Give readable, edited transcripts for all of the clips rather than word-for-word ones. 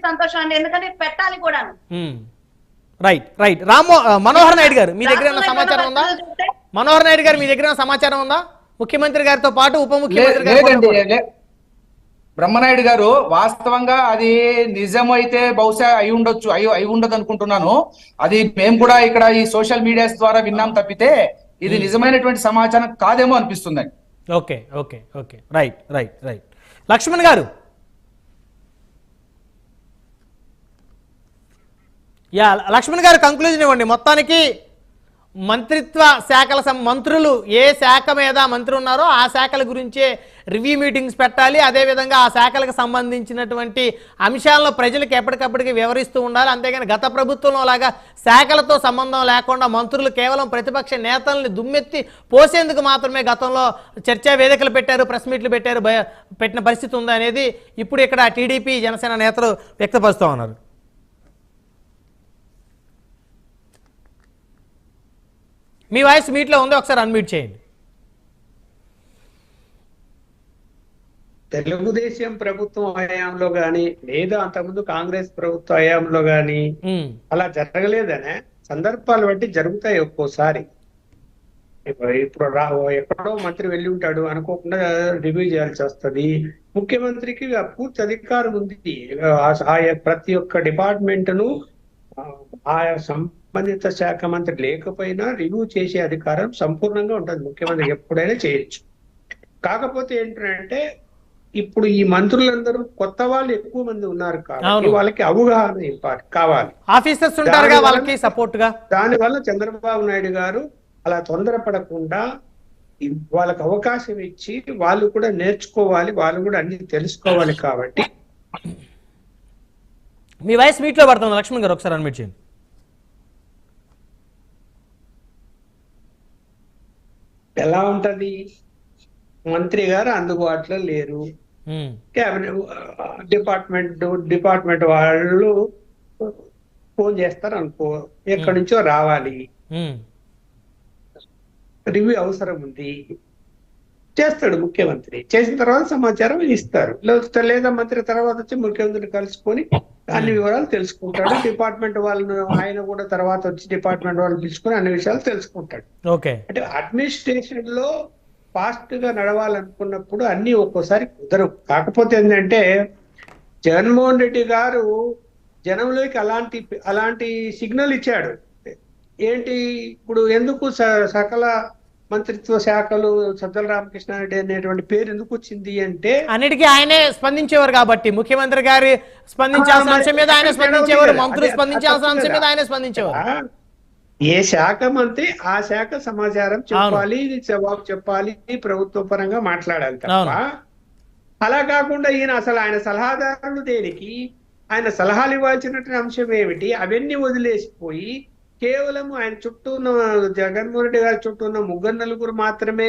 సంతోషం అండి, ఎందుకంటే పెట్టాలి కూడాను. Right right. మనోహర్ నాయుడు గారు మీ దగ్గర ఉన్న సమాచారం ఉందా? మనోహర్ నాయుడు గారు మీ దగ్గర సమాచారం ఉందా? ముఖ్యమంత్రి గారితో పాటు ఉప ముఖ్యమంత్రి లేదండి. బ్రహ్మనాయుడు గారు వాస్తవంగా అది నిజం అయితే బహుశా అయి ఉండొచ్చు, అయి ఉండదు అనుకుంటున్నాను. అది మేము కూడా ఇక్కడ ఈ సోషల్ మీడియాస్ ద్వారా విన్నాం తప్పితే ఇది నిజమైనటువంటి సమాచారం కాదేమో అనిపిస్తుందండి. Okay okay okay. Right right right. Lakshman గారు, లక్ష్మణ్ గారు కంక్లూజన్ ఇవ్వండి. మొత్తానికి మంత్రిత్వ శాఖల మంత్రులు ఏ శాఖ మీద మంత్రి ఉన్నారో ఆ శాఖల గురించే రివ్యూ మీటింగ్స్ పెట్టాలి. అదేవిధంగా ఆ శాఖలకు సంబంధించినటువంటి అంశాలను ప్రజలకు ఎప్పటికప్పటికి వివరిస్తూ ఉండాలి. అంతేగాని గత ప్రభుత్వంలో లాగా శాఖలతో సంబంధం లేకుండా మంత్రులు కేవలం ప్రతిపక్ష నేతల్ని దుమ్మెత్తి పోసేందుకు మాత్రమే గతంలో చర్చా వేదికలు పెట్టారు, ప్రెస్ మీట్లు పెట్టిన పరిస్థితి ఉంది అనేది ఇప్పుడు ఇక్కడ టీడీపీ జనసేన నేతలు వ్యక్తపరుస్తూ ఉన్నారు. మీ వాయిస్ మీట్లో ఉంది, ఒకసారి అన్మ్యూట్ చేయండి. తెలుగుదేశం ప్రభుత్వం హయాంలో గాని లేదా అంతకుముందు కాంగ్రెస్ ప్రభుత్వ హయాంలో గాని అలా జరగలేదనే సందర్భాలు బట్టి జరుగుతాయి. ఒక్కోసారి ఇప్పుడు ఎక్కడో మంత్రి వెళ్ళి ఉంటాడు, అనుకోకుండా రివ్యూ చేయాల్సి వస్తుంది. ముఖ్యమంత్రికి పూర్తి అధికారం ఉంది. ప్రతి ఒక్క డిపార్ట్మెంట్ ను ఆయా సంబంధిత శాఖ మంత్రి లేకపోయినా రివ్యూ చేసే అధికారం సంపూర్ణంగా ఉంటుంది. ముఖ్యమంత్రి ఎప్పుడైనా చేయొచ్చు. కాకపోతే ఏంటంటే ఇప్పుడు ఈ మంత్రులందరూ కొత్త వాళ్ళు ఎక్కువ మంది ఉన్నారు కాబట్టి వాళ్ళకి అవగాహన కావాలి, ఆఫీసర్స్ ఉంటారుగా వాళ్ళకి సపోర్ట్ గా. దానివల్ల చంద్రబాబు నాయుడు గారు అలా తొందరపడకుండా వాళ్ళకి అవకాశం ఇచ్చి వాళ్ళు కూడా నేర్చుకోవాలి, వాళ్ళు కూడా అన్ని తెలుసుకోవాలి. కాబట్టి మీ వాయిస్ మీట్లో పడుతుంది లక్ష్మణ్ గారు, ఒకసారి అన్మ్యూట్ చేయండి. ఎలా ఉంటది, మంత్రి గారు అందుబాటులో లేరు, డిపార్ట్మెంట్ వాళ్ళు ఫోన్ చేస్తారు అనుకో, ఎక్కడి నుంచో రావాలి, రివ్యూ అవసరం ఉంది, చేస్తాడు ముఖ్యమంత్రి. చేసిన తర్వాత సమాచారం ఇస్తారు. లేదా మంత్రి తర్వాత వచ్చి ముఖ్యమంత్రిని కలుసుకొని అన్ని వివరాలు తెలుసుకుంటాడు. డిపార్ట్మెంట్ వాళ్ళను ఆయన కూడా తర్వాత వచ్చి డిపార్ట్మెంట్ వాళ్ళు పిలుచుకొని అన్ని విషయాలు తెలుసుకుంటాడు. అంటే అడ్మినిస్ట్రేషన్ లో ఫాస్ట్ గా నడవాలనుకున్నప్పుడు అన్ని ఒక్కోసారి కుదరవు. కాకపోతే ఏంటంటే జగన్మోహన్ రెడ్డి గారు జనంలోకి అలాంటి సిగ్నల్ ఇచ్చాడు. ఏంటి, ఇప్పుడు ఎందుకు సకల మంత్రిత్వ శాఖలు సజ్జల రామకృష్ణారెడ్డి అనేటువంటి పేరు ఎందుకు వచ్చింది అంటే అన్నిటికీ ఆయనే స్పందించేవారు కాబట్టి ముఖ్యమంత్రి గారు స్పందించాల్సిన అంశం మీద ఆయన స్పందించేవారు, మంత్రులు స్పందించాల్సిన అంశం మీద ఆయన స్పందించేవారు. ఏ శాఖ మంత్రి ఆ శాఖ సమాచారం చెప్పాలి, జవాబు చెప్పాలి, ప్రభుత్వ పరంగా మాట్లాడాలి తప్ప అలా కాకుండా ఆయన సలహాదారులు దేనికి, ఆయన సలహాలు ఇవ్వాల్సినటువంటి అంశం ఏమిటి, అవన్నీ వదిలేసిపోయి కేవలం ఆయన చుట్టూ ఉన్న జగన్మోహన్ రెడ్డి గారి చుట్టూ ఉన్న 3-4 మాత్రమే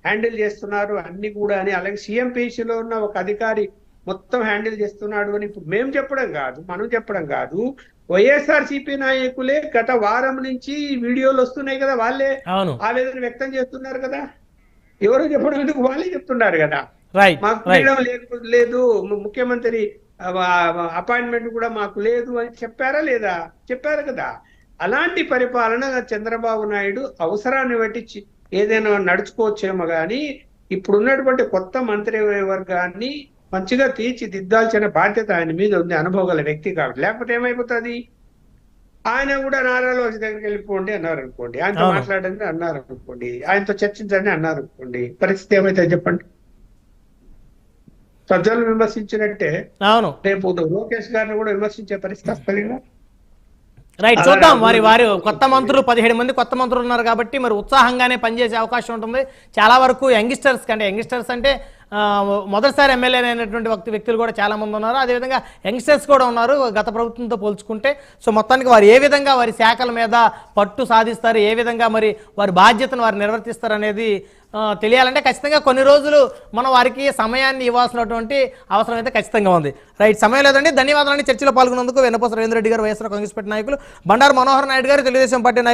హ్యాండిల్ చేస్తున్నారు అన్ని కూడా అని, అలాగే సీఎంపీసీలో ఉన్న ఒక అధికారి మొత్తం హ్యాండిల్ చేస్తున్నాడు అని ఇప్పుడు మేము చెప్పడం కాదు, మనం చెప్పడం కాదు, వైఎస్ఆర్సీపీ నాయకులే గత వారం నుంచి వీడియోలు వస్తున్నాయి కదా, వాళ్ళే ఆవేదన వ్యక్తం చేస్తున్నారు కదా. ఎవరు చెప్పడం ఎందుకు, వాళ్ళే చెప్తున్నారు కదా. మాకు ఫ్రీడమ్ లేదు, ముఖ్యమంత్రి అపాయింట్మెంట్ కూడా మాకు లేదు అని చెప్పారా లేదా, చెప్పారు కదా. అలాంటి పరిపాలన చంద్రబాబు నాయుడు అవసరాన్ని బట్టి ఏదైనా నడుచుకోవచ్చేమో కానీ ఇప్పుడున్నటువంటి కొత్త మంత్రి వర్గాన్ని మంచిగా తీర్చిదిద్దాల్సిన బాధ్యత ఆయన మీద ఉంది, అనుభవం గల వ్యక్తి కాబట్టి. లేకపోతే ఏమైపోతుంది, ఆయన కూడా నారా లోకేష్ దగ్గరికి వెళ్ళిపోండి అన్నారు అనుకోండి, ఆయనతో మాట్లాడండి అన్నారు అనుకోండి, ఆయనతో చర్చించండి అన్నారు అనుకోండి, పరిస్థితి ఏమైతే చెప్పండి. సజ్జలు విమర్శించినట్టే రేపు లోకేష్ గారిని కూడా విమర్శించే పరిస్థితి వస్తుంది కదా. రైట్, చూద్దాం. వారి కొత్త మంత్రులు 17 మంది కొత్త మంత్రులు ఉన్నారు కాబట్టి మరి ఉత్సాహంగానే పనిచేసే అవకాశం ఉంటుంది. చాలా వరకు యంగిస్టర్స్ అంటే మొదటిసారి ఎమ్మెల్యే అయినటువంటి వ్యక్తులు కూడా చాలా మంది ఉన్నారు. అదేవిధంగా యంగ్స్టర్స్ కూడా ఉన్నారు గత ప్రభుత్వంతో పోల్చుకుంటే. సో మొత్తానికి వారు ఏ విధంగా వారి శాఖల మీద పట్టు సాధిస్తారు, ఏ విధంగా మరి వారి బాధ్యతను వారు నిర్వర్తిస్తారు అనేది తెలియాలంటే ఖచ్చితంగా కొన్ని రోజులు మనం వారికి సమయాన్ని ఇవ్వాల్సినటువంటి అవసరం అయితే ఖచ్చితంగా ఉంది. రైట్, సమయం లేదండి. ధన్యవాదాలని చర్చలో పాల్గొన్నందుకు వెన్నపూస రవీంద్ర రెడ్డి గారు, వైఎస్ఆర్ కాంగ్రెస్ పార్టీ నాయకులు, బండారు మనోహర్ నాయుడు గారు, తెలుగుదేశం పార్టీ